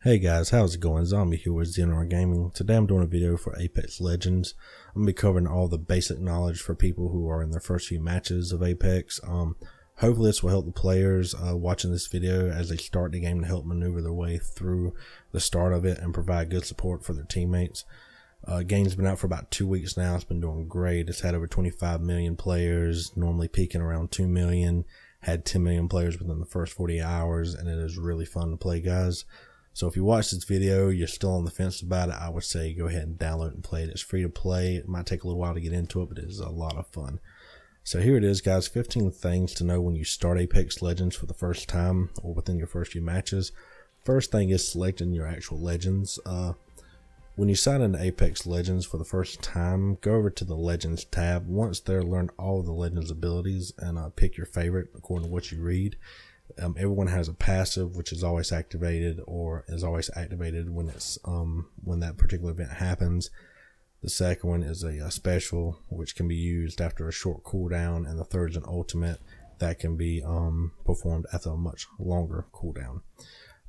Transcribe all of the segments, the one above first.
Hey guys, how's it going? Zombie here with ZNR Gaming. Today I'm doing a video for Apex Legends. I'm going to be covering all the basic knowledge for people who are in their first few matches of Apex. Hopefully this will help the players watching this video as they start the game to help maneuver their way through the start of it and provide good support for their teammates. Game's been out for about 2 weeks now. It's been doing great. It's had over 25 million players, normally peaking around 2 million. Had 10 million players within the first 48 hours, and it is really fun to play, guys. So if you watch this video, you're still on the fence about it, I would say go ahead and download and play it. It's free to play. It might take a little while to get into it, but it is a lot of fun. So here it is, guys. 15 things to know when you start Apex Legends for the first time or within your first few matches. First thing is selecting your actual legends. When you sign into Apex Legends for the first time, go over to the Legends tab. Once there, learn all of the Legends abilities and pick your favorite according to what you read. Everyone has a passive, which is always activated or is always activated when it's when that particular event happens. The second one is a special, which can be used after a short cooldown, and the third is an ultimate that can be performed after a much longer cooldown.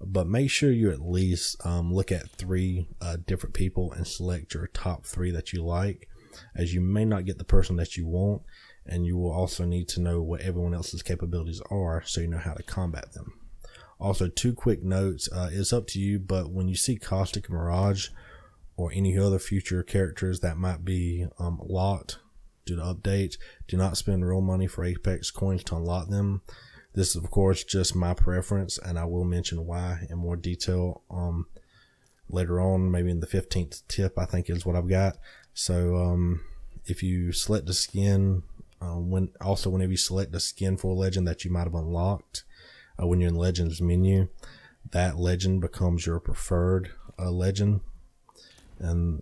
But make sure you at least look at 3 different people and select your top 3 that you like, as you may not get the person that you want. And you will also need to know what everyone else's capabilities are so you know how to combat them. Also, 2 quick notes. It's up to you, but when you see Caustic and Mirage or any other future characters that might be locked due to updates, do not spend real money for Apex coins to unlock them. This is, of course, just my preference, and I will mention why in more detail later on, maybe in the 15th tip, I think is what I've got. So if you select the skin, whenever you select a skin for a legend that you might have unlocked when you're in Legends menu, that legend becomes your preferred legend, and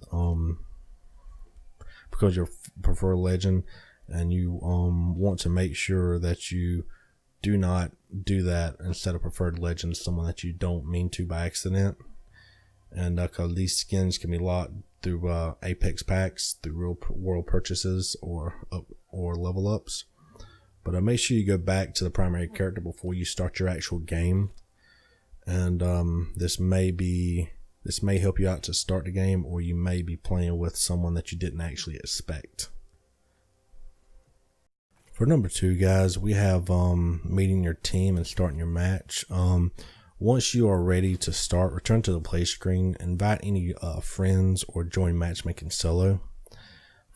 because your preferred legend, and you want to make sure that you do not do that instead of preferred legend someone that you don't mean to by accident. And because these skins can be locked through Apex packs, through real world purchases or level ups. But make sure you go back to the primary character before you start your actual game. And this may help you out to start the game, or you may be playing with someone that you didn't actually expect. For number 2, guys, we have meeting your team and starting your match. Once you are ready to start, return to the play screen, invite any friends, or join matchmaking solo.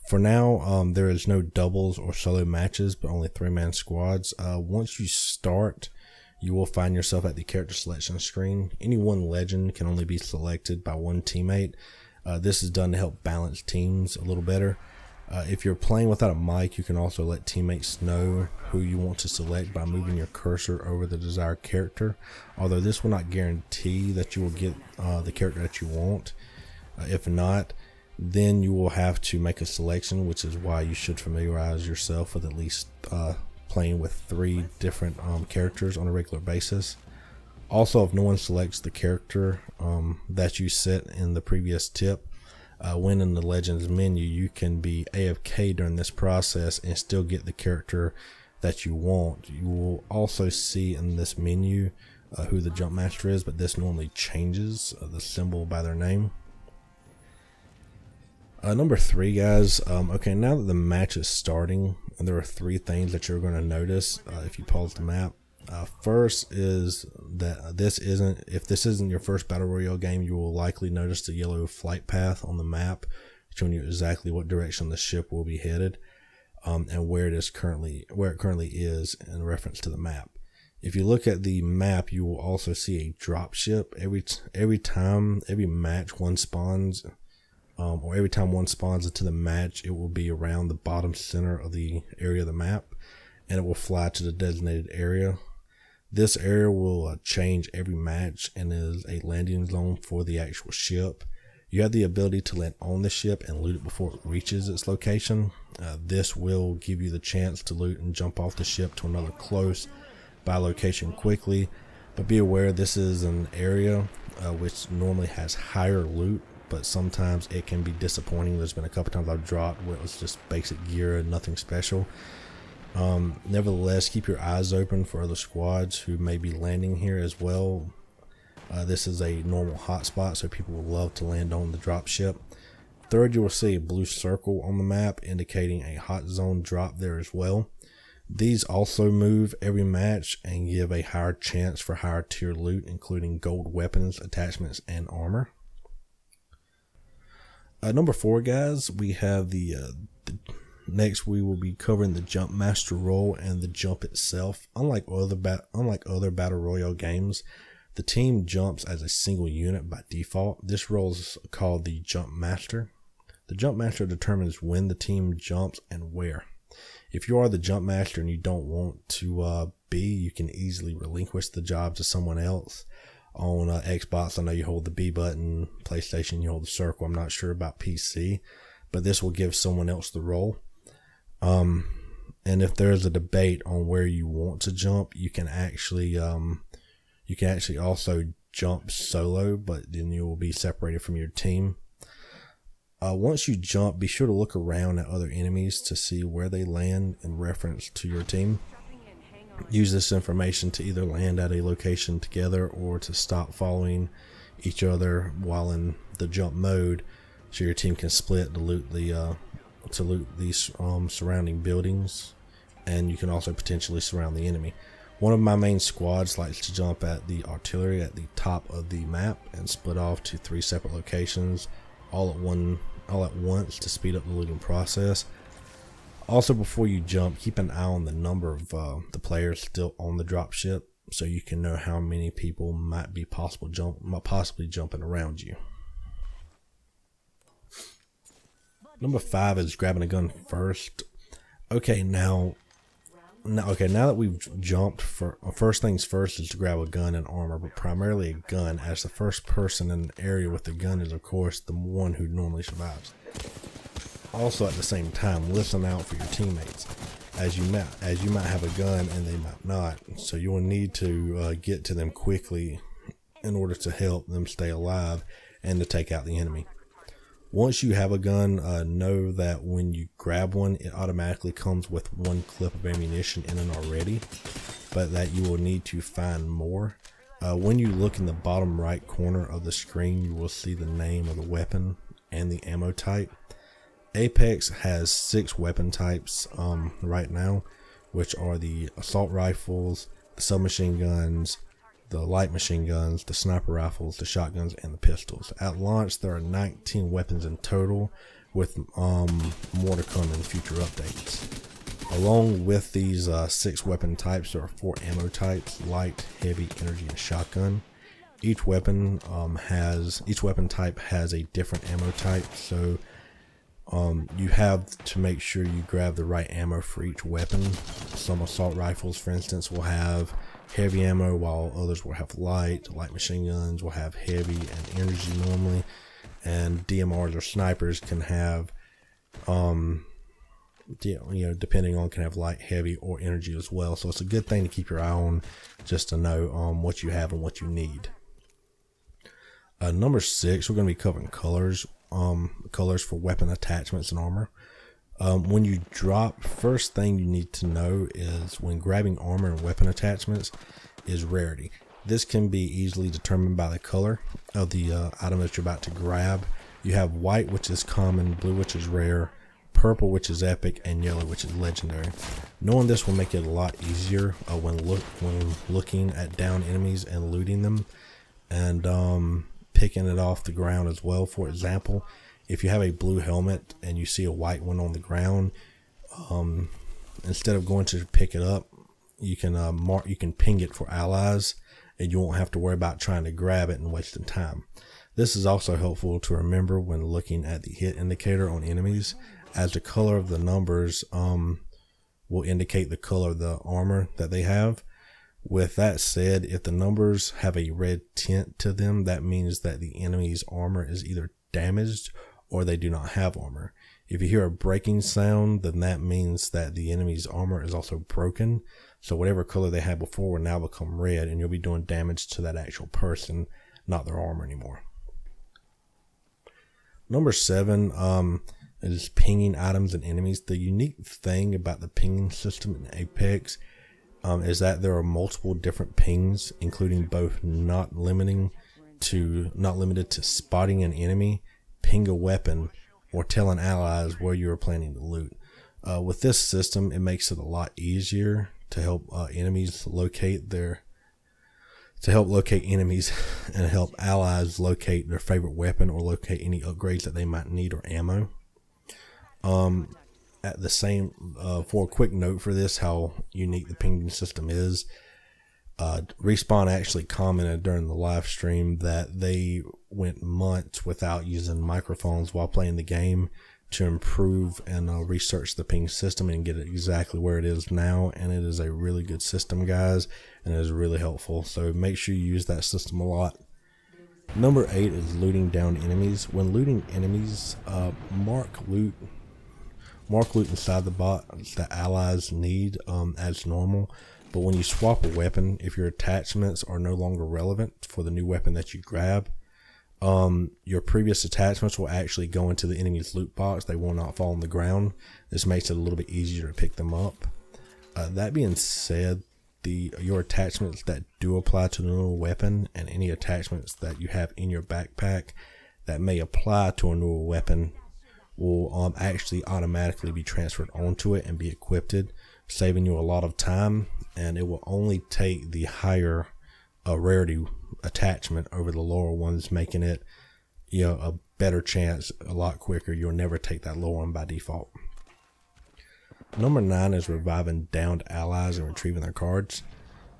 For now, there is no doubles or solo matches, but only 3-man squads. Once you start, you will find yourself at the character selection screen. Any one legend can only be selected by one teammate. This is done to help balance teams a little better. If you're playing without a mic, you can also let teammates know who you want to select by moving your cursor over the desired character, although this will not guarantee that you will get the character that you want. If not, then you will have to make a selection, which is why you should familiarize yourself with at least playing with 3 different characters on a regular basis. Also, if no one selects the character that you set in the previous tip, when in the Legends menu, you can be AFK during this process and still get the character that you want. You will also see in this menu who the jump master is, but this normally changes the symbol by their name. Number 3, guys. Okay, now that the match is starting, there are 3 things that you're going to notice if you pause the map. First is that if this isn't your first battle royale game, you will likely notice the yellow flight path on the map showing you exactly what direction the ship will be headed, and where it currently is in reference to the map. If you look at the map, you will also see a dropship. Every match one spawns, or every time one spawns into the match, it will be around the bottom center of the area of the map, and it will fly to the designated area. This area will change every match and is a landing zone for the actual ship. You have the ability to land on the ship and loot it before it reaches its location. This will give you the chance to loot and jump off the ship to another close by location quickly. But be aware, this is an area which normally has higher loot, but sometimes it can be disappointing. There's been a couple times I've dropped where it was just basic gear and nothing special. Nevertheless, keep your eyes open for other squads who may be landing here as well. This is a normal hotspot, so people will love to land on the dropship. Third, you will see a blue circle on the map indicating a hot zone drop there as well. These also move every match and give a higher chance for higher tier loot, including gold weapons, attachments, and armor. Number 4, guys, we have next we will be covering the jump master role and the jump itself. Unlike other battle royale games, the team jumps as a single unit by default. This role is called the jump master. The jump master determines when the team jumps and where. If you are the jump master and you don't want to be, you can easily relinquish the job to someone else. On Xbox, I know you hold the B button. PlayStation, you hold the circle. I'm not sure about PC, but this will give someone else the role. And if there's a debate on where you want to jump, you can actually also jump solo, but then you will be separated from your team. Once you jump, be sure to look around at other enemies to see where they land in reference to your team. Use this information to either land at a location together or to stop following each other while in the jump mode, so your team can split to loot these surrounding buildings, and you can also potentially surround the enemy. One of my main squads likes to jump at the artillery at the top of the map and split off to 3 separate locations all at once to speed up the looting process. Also, before you jump, keep an eye on the number of the players still on the dropship, so you can know how many people might be possibly jumping around you. Number 5 is grabbing a gun first. Okay, now that we've jumped, first things first is to grab a gun and armor, but primarily a gun, as the first person in an area with the gun is, of course, the one who normally survives. Also, at the same time, listen out for your teammates, as you might have a gun and they might not, so you will need to get to them quickly in order to help them stay alive and to take out the enemy. Once you have a gun, know that when you grab one, it automatically comes with 1 clip of ammunition in it already, but that you will need to find more. When you look in the bottom right corner of the screen, you will see the name of the weapon and the ammo type. Apex has 6 weapon types right now, which are the assault rifles, the submachine guns, the light machine guns, the sniper rifles, the shotguns, and the pistols. At launch, there are 19 weapons in total, with more to come in future updates. Along with these 6 weapon types, there are 4 ammo types: light, heavy, energy, and shotgun. Each weapon type has a different ammo type, so you have to make sure you grab the right ammo for each weapon. Some assault rifles, for instance, will have heavy ammo, while others will have light. Light machine guns will have heavy and energy normally, and DMRs or snipers can have depending on, can have light, heavy, or energy as well. So it's a good thing to keep your eye on, just to know what you have and what you need. Number 6, we're going to be covering colors. Colors for weapon attachments and armor. When you drop, first thing you need to know is when grabbing armor and weapon attachments is rarity. This can be easily determined by the color of the item that you're about to grab. You have white, which is common, blue, which is rare, purple, which is epic, and yellow, which is legendary. Knowing this will make it a lot easier when looking at down enemies and looting them, and picking it off the ground as well. For example, if you have a blue helmet and you see a white one on the ground, instead of going to pick it up, you can ping it for allies, and you won't have to worry about trying to grab it and wasting time. This is also helpful to remember when looking at the hit indicator on enemies, as the color of the numbers will indicate the color of the armor that they have. With that said, if the numbers have a red tint to them, that means that the enemy's armor is either damaged or they do not have armor. If you hear a breaking sound, then that means that the enemy's armor is also broken. So whatever color they had before will now become red, and you'll be doing damage to that actual person, not their armor anymore. Number 7 is pinging items and enemies. The unique thing about the pinging system in Apex is that there are multiple different pings, including both not limited to spotting an enemy, ping a weapon, or telling allies where you are planning to loot. With this system, it makes it a lot easier to help enemies locate enemies and help allies locate their favorite weapon or locate any upgrades that they might need or ammo. At the same, for a quick note for this, how unique the pinging system is, Respawn actually commented during the live stream that they went months without using microphones while playing the game to improve and research the ping system and get it exactly where it is now. And it is a really good system, guys, and it is really helpful. So make sure you use that system a lot. Number 8 is looting down enemies. When looting enemies, mark loot inside the box that allies need as normal. But when you swap a weapon, if your attachments are no longer relevant for the new weapon that you grab, your previous attachments will actually go into the enemy's loot box. They will not fall on the ground. This makes it a little bit easier to pick them up. That being said, your attachments that do apply to the new weapon and any attachments that you have in your backpack that may apply to a newer weapon will actually automatically be transferred onto it and be equipped, saving you a lot of time, and it will only take the higher rarity attachment over the lower ones, making it a better chance a lot quicker. You'll never take that lower one by default. Number 9 is reviving downed allies and retrieving their cards.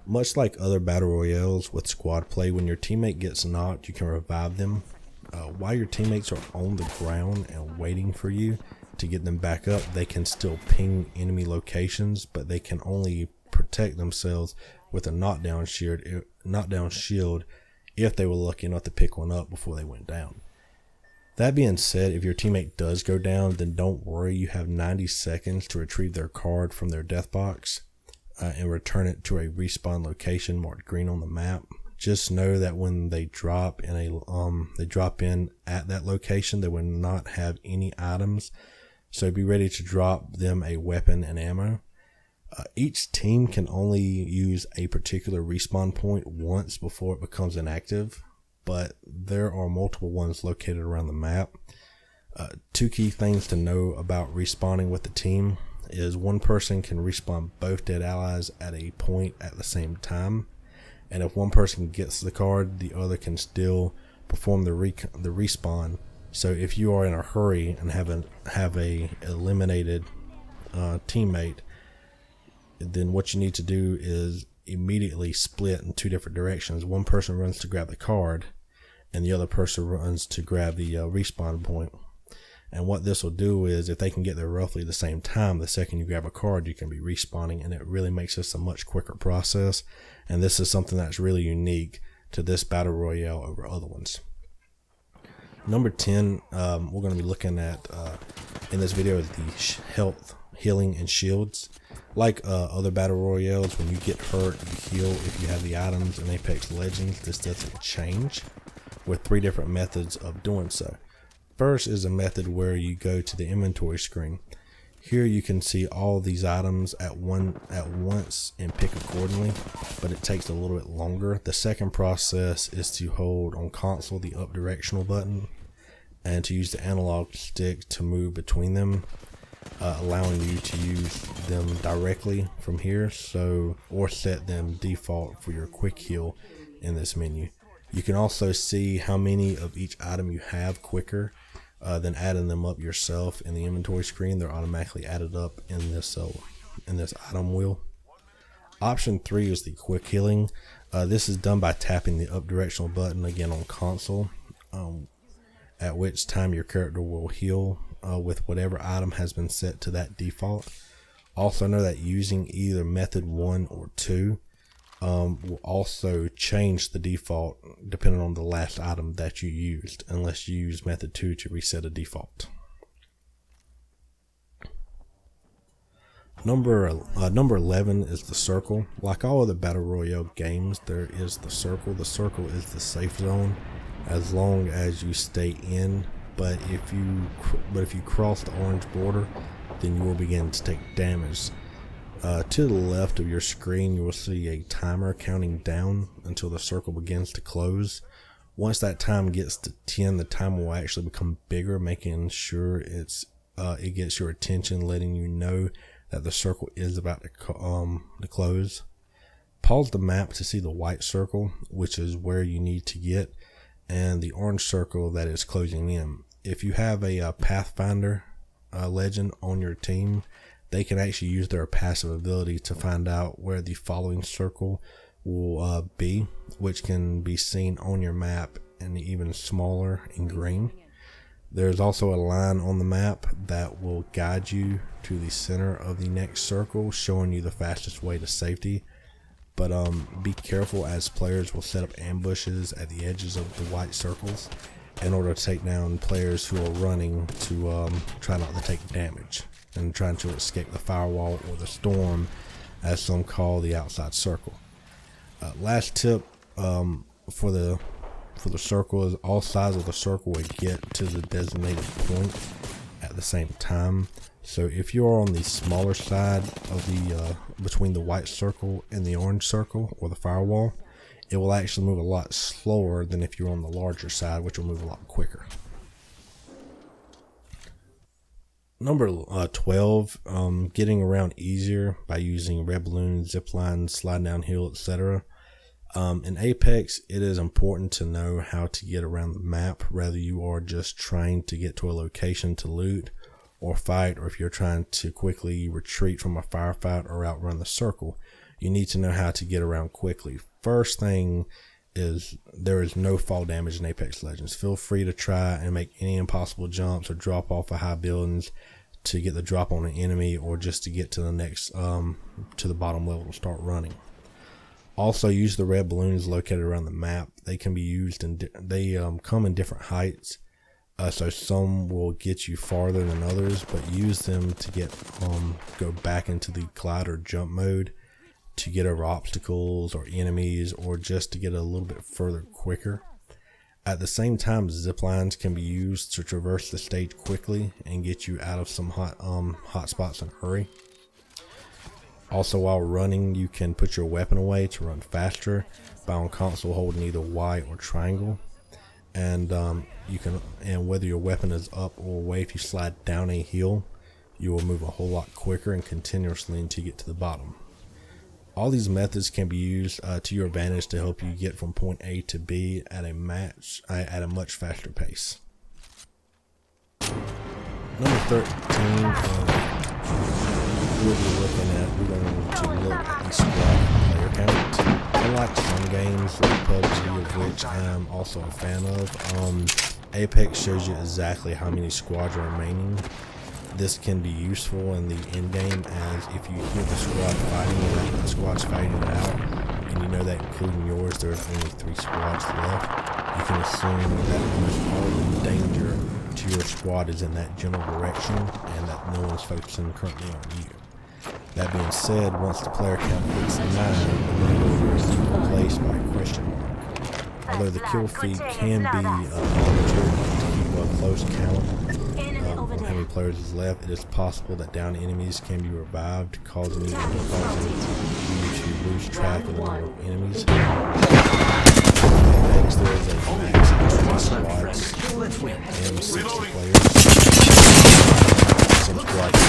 Much like other battle royales with squad play, when your teammate gets knocked, you can revive them. While your teammates are on the ground and waiting for you to get them back up, they can still ping enemy locations, but they can only protect themselves with a knockdown shield if they were lucky enough to pick one up before they went down. That being said, if your teammate does go down, then don't worry. You have 90 seconds to retrieve their card from their death box and return it to a respawn location marked green on the map. Just know that when they drop in at that location, they will not have any items. So be ready to drop them a weapon and ammo. Each team can only use a particular respawn point once before it becomes inactive, but there are multiple ones located around the map. 2 key things to know about respawning with the team is one person can respawn both dead allies at a point at the same time. And if one person gets the card, the other can still perform the respawn. So if you are in a hurry and have a eliminated teammate, then what you need to do is immediately split in 2 different directions. One person runs to grab the card, and the other person runs to grab the respawn point. And what this will do is, if they can get there roughly the same time, the second you grab a card, you can be respawning, and it really makes this a much quicker process. And this is something that's really unique to this battle royale over other ones. Number 10, we're going to be looking at in this video is the health, healing, and shields. Like other battle royales, when you get hurt, you heal if you have the items. In Apex Legends, this doesn't change, with 3 different methods of doing so. First is a method where you go to the inventory screen. Here you can see all these items at once and pick accordingly, but it takes a little bit longer. The second process is to hold on console the up directional button and to use the analog stick to move between them, allowing you to use them directly from here, or set them default for your quick heal in this menu. You can also see how many of each item you have quicker than adding them up yourself in the inventory screen. They're automatically added up in this item wheel. Option 3 is the quick healing. This is done by tapping the up directional button again on console, at which time your character will heal with whatever item has been set to that default. Also know that using either method 1 or 2 will also change the default depending on the last item that you used, unless you use method 2 to reset a default. Number 11 is the circle. Like all other battle royale games, there is the circle. The circle is the safe zone as long as you stay in, but if you cross the orange border, then you will begin to take damage. To the left of your screen, you will see a timer counting down until the circle begins to close. Once that time gets to 10, the timer will actually become bigger, making sure it gets your attention, letting you know that the circle is about to close. Pause the map to see the white circle, which is where you need to get, and the orange circle that is closing in. If you have a Pathfinder legend on your team, they can actually use their passive ability to find out where the following circle will be, which can be seen on your map and even smaller in green. There's also a line on the map that will guide you to the center of the next circle, showing you the fastest way to safety. But be careful, as players will set up ambushes at the edges of the white circles in order to take down players who are running to try not to take damage and trying to escape the firewall or the storm, as some call the outside circle. Last tip for the circle is all sides of the circle will get to the designated point at the same time. So if you're on the smaller side of the between the white circle and the orange circle or the firewall, it will actually move a lot slower than if you're on the larger side, which will move a lot quicker. Number 12, getting around easier by using red balloons, zip lines, slide downhill, etc. In Apex, it is important to know how to get around the map, whether you are just trying to get to a location to loot or fight, or if you're trying to quickly retreat from a firefight or outrun the circle. You need to know how to get around quickly. First thing is, there is no fall damage in Apex Legends. Feel free to try and make any impossible jumps or drop off of high buildings to get the drop on an enemy, or just to get to the next to the bottom level to start running. Also, use the red balloons located around the map. They can be used and they come in different heights, so some will get you farther than others, but use them to get go back into the glide or jump mode to get over obstacles or enemies, or just to get a little bit further quicker. At the same time, zip lines can be used to traverse the stage quickly and get you out of some hot spots in a hurry. Also, while running, you can put your weapon away to run faster by on console holding either Y or triangle. And whether your weapon is up or away, if you slide down a hill, you will move a whole lot quicker and continuously until you get to the bottom. All these methods can be used to your advantage to help you get from point A to B at a much faster pace. Number 13, we're going to look at the squad player count. Unlike some games like PUBG, of which I am also a fan of, Apex shows you exactly how many squads are remaining. This can be useful in the end game, as if you hear the squad fighting and the squad's fighting it out, and you know that including yours there's only 3 squads left, you can assume that almost all the danger to your squad is in that general direction, and that no one's focusing currently on you. That being said, once the player count hits 9, the number is replaced by a question mark. Although the kill feed can be monitored to keep a close count on how many players is left, it is possible that downed enemies can be revived, causing you to lose track of the number of enemies. Next, there is a max of 20 squads and 60 players. Some squads.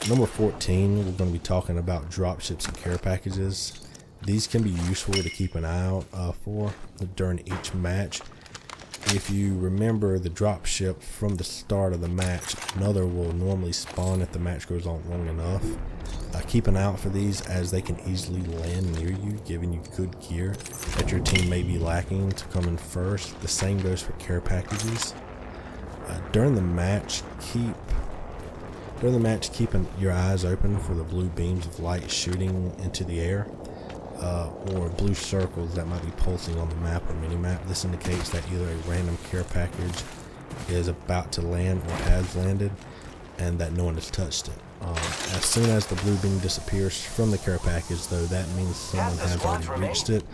Number 14, we're going to be talking about dropships and care packages. These can be useful to keep an eye out for during each match. If you remember the dropship from the start of the match, another will normally spawn if the match goes on long enough. Keep an eye out for these, as they can easily land near you, giving you good gear that your team may be lacking to come in first. The same goes for care packages. During the match, keep your eyes open for the blue beams of light shooting into the air, or blue circles that might be pulsing on the map or mini-map. This indicates that either a random care package is about to land or has landed, and that no one has touched it. As soon as the blue beam disappears from the care package, though, that means someone has already reached it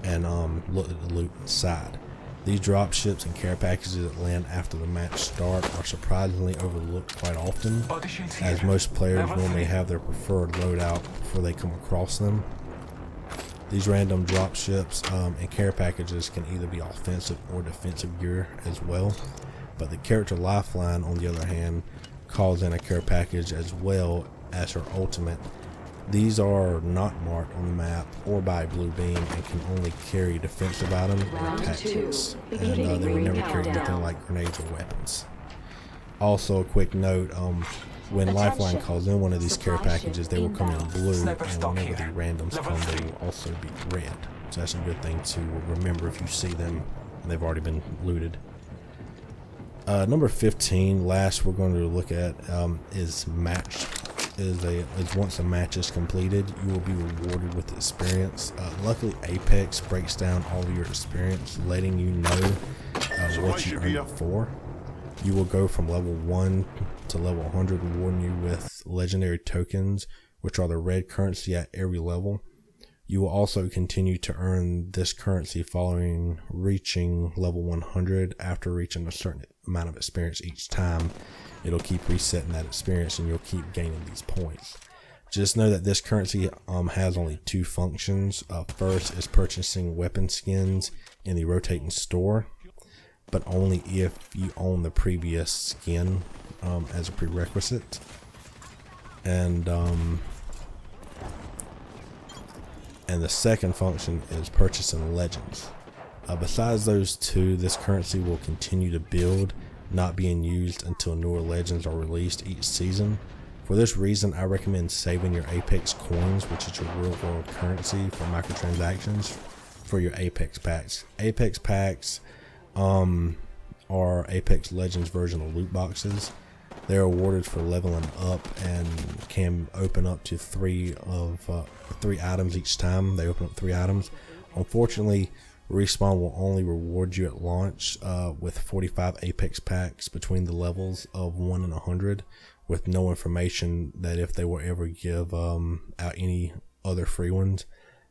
and looked at the loot inside. These dropships and care packages that land after the match start are surprisingly overlooked quite often, as most players normally have their preferred loadout before they come across them. These random dropships and care packages can either be offensive or defensive gear as well, but the character Lifeline, on the other hand, calls in a care package as well as her ultimate. These are not marked on the map or by a blue beam and can only carry defensive items or tactics, and they will never carry anything like grenades or weapons. Also, a quick note, when Lifeline calls in one of these care packages, they will come in blue, and whenever the randoms come, they will also be red. So that's a good thing to remember if you see them and they've already been looted. Number 15, last we're going to look at is match. Is once a match is completed, you will be rewarded with experience. Luckily, Apex breaks down all of your experience, letting you know what you earned it for. You will go from level 1 to level 100, rewarding you with legendary tokens, which are the red currency at every level. You will also continue to earn this currency following reaching level 100. After reaching a certain amount of experience each time, it'll keep resetting that experience and you'll keep gaining these points. Just know that this currency has only two functions. First is purchasing weapon skins in the rotating store, but only if you own the previous skin as a prerequisite. And the second function is purchasing legends. Besides those two, this currency will continue to build, not being used until newer legends are released each season. For this reason, I recommend saving your Apex coins, which is your real world currency for microtransactions, for your Apex packs. Apex packs are Apex Legends version of loot boxes. They're awarded for leveling up and can open up to three items each time. They open up 3 items. Unfortunately, Respawn will only reward you at launch with 45 Apex packs between the levels of 1 and 100, with no information that if they will ever give out any other free ones.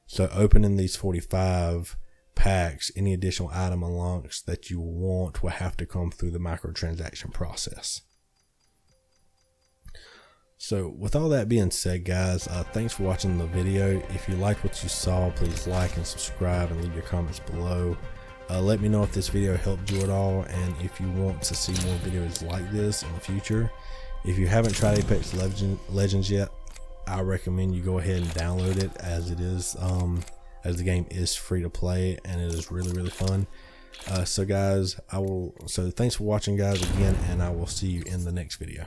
So opening these 45 packs, any additional item unlocks that you want will have to come through the microtransaction process. So with all that being said, guys, thanks for watching the video. If you liked what you saw, please like and subscribe and leave your comments below. Let me know if this video helped you at all, and if you want to see more videos like this in the future. If you haven't tried Apex Legends yet, I recommend you go ahead and download it, as it is as the game is free to play and it is really fun. So guys, thanks for watching, guys, again, and I will see you in the next video.